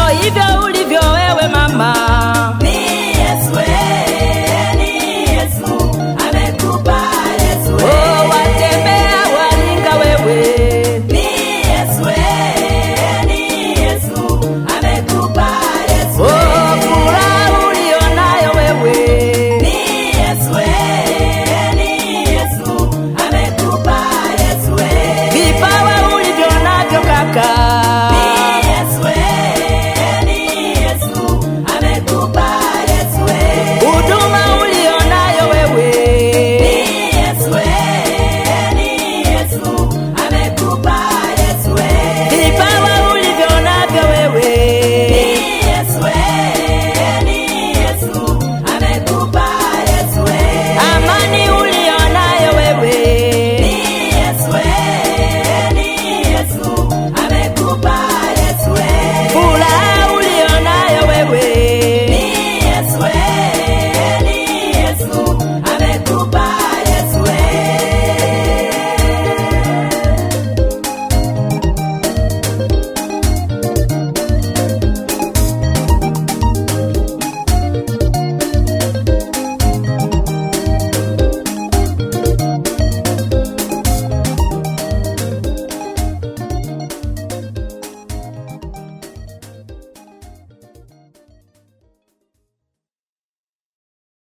hivyo ulivyo wewe mama. Ni Yesu, ni Yesu, amekupa Yesu. Oh, watembea walinga wewe. Ni Yesu, ni Yesu, amekupa Yesu. Oh, furaha ulionayo wewe. Ni Yesu, ni Yesu, amekupa Yesu. Vipawa ulivyo navyo kaka. Ni Yesu, ni Yesu, amekupa Yesu. Huduma ulionayo wewe. Ni Yesu, ni Yesu, amekupa Yesu. Vipawa